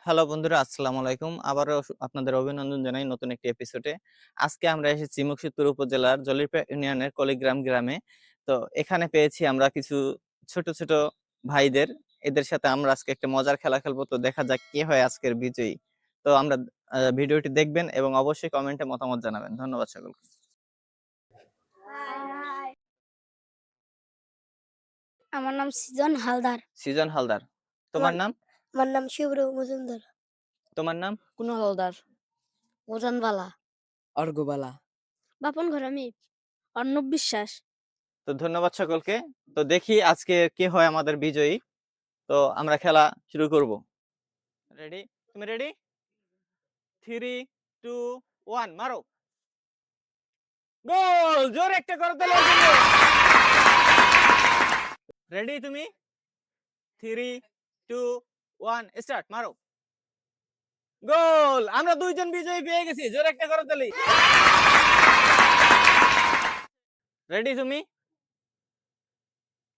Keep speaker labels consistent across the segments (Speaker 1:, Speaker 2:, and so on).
Speaker 1: Hello বন্ধুরা, আসসালামু আলাইকুম। আবারও আপনাদের অভিনন্দন জানাই নতুন একটি এপিসোডে। আজকে আমরা এসেছি মুকসুদপুর উপজেলার জলিরপা ইউনিয়নের কলিগ্রাম গ্রামে। তো এখানে পেয়েছি আমরা কিছু ছোট, ছোট ভাইদের। এদের সাথে আমরা আজকে একটা মজার খেলা খেলবো। তো দেখা যাক কে হয় আজকের বিজয়ী। তো আমরা ভিডিওটি দেখবেন এবং অবশ্যই কমেন্টে মতামত জানাবেন। ধন্যবাদ সকলকে।
Speaker 2: আমার নাম সৃজন হালদার।
Speaker 1: সৃজন হালদার। তোমার
Speaker 2: আমার
Speaker 1: নাম?
Speaker 2: আমার নাম শুভ্র মজুমদার।
Speaker 1: তোমার নাম?
Speaker 3: কুনাল হালদার,
Speaker 2: ওজন বালা।
Speaker 3: অর্ঘবালা।
Speaker 2: বাপন ঘর আমি অর্ণব বিশ্বাস।
Speaker 1: তো ধন্যবাদ সকলকে। তো দেখি আজকে কে হয় আমাদের বিজয়ী। তো আমরা খেলা শুরু করব। রেডি? তুমি রেডি? 3, 2, 1 মারো। গোল! জোরে একটা করে দিলে রেডি তুমি? 3, 2, 1 স্টার্ট মারো। গোল! আমরা দুইজন বিজয়ী পেয়ে গেছি। জোরে একটা করে দিলি। রেডি তুমি?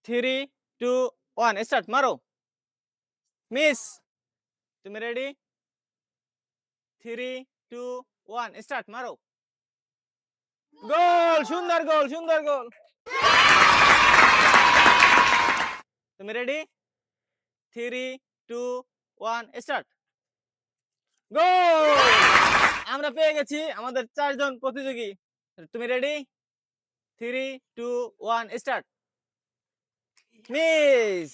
Speaker 1: 3, 2, 1 স্টার্ট মারো। মিস। তুমি রেডি? 3, 2, 1 স্টার্ট মারো। গোল! সুন্দর গোল, সুন্দর গোল। তুমি রেডি? 3, 2, 1 স্টার্ট। গোল! আমরা পেয়ে গেছি আমাদের 4 জন প্রতিযোগী। তুমি রেডি? 3, 2, 1 স্টার্ট। মিস।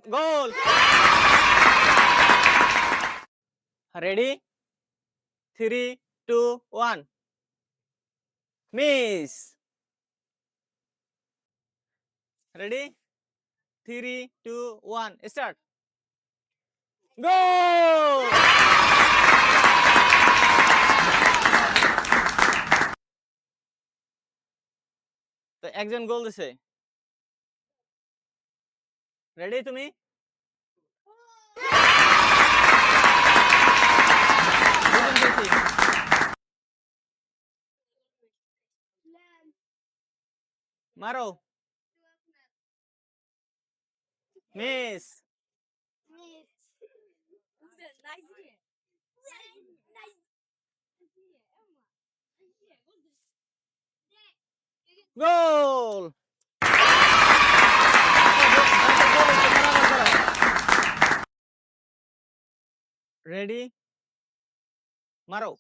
Speaker 1: গোল! রেডি? 3, 2, 1 মিস। রেডি? 3, 2, 1 স্টার্ট। গোল! তো একজন গোল দিছে। রেডি তুমি? মারো। মিস। গোল! রেডি মারো।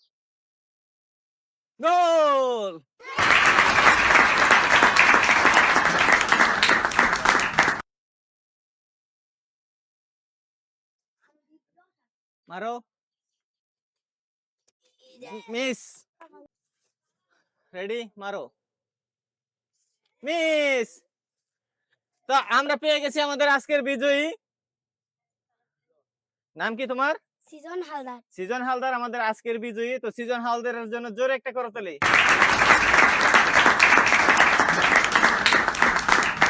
Speaker 1: গোল! মারো। মিস। রেডি মারো। মিস। তো আমরা পেয়ে গেছি আমাদের আজকের বিজয়ী। নাম কি তোমার?
Speaker 2: সৃজন হালদার।
Speaker 1: সৃজন হালদার আমাদের আজকের বিজয়ী। তো সৃজন হালদারের জন্য জোরে একটা করতালি।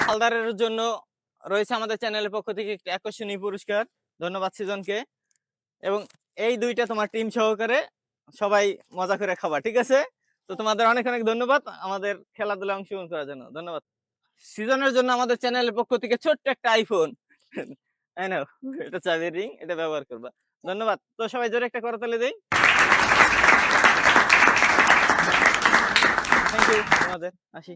Speaker 1: হালদারের জন্য রয়েছে আমাদের চ্যানেলের পক্ষ থেকে একটি আকর্ষণীয় পুরস্কার। ধন্যবাদ সৃজনকে। এবং এই দুইটা তোমার টিম সহকারে সবাই মজা করে খাবা, ঠিক আছে? তো তোমাদের অনেক অনেক ধন্যবাদ আমাদের খেলাধুলায় অংশগ্রহণ করার জন্য। ধন্যবাদ। সৃজনের জন্য আমাদের চ্যানেলের পক্ষ থেকে ছোট্ট একটা আইফোন। তাই না? এটা চাবি রিং, এটা ব্যবহার করবা। ধন্যবাদ। তো সবাই জোরে একটা করতালি দেই। থ্যাংক ইউ তোমাদের। আসি।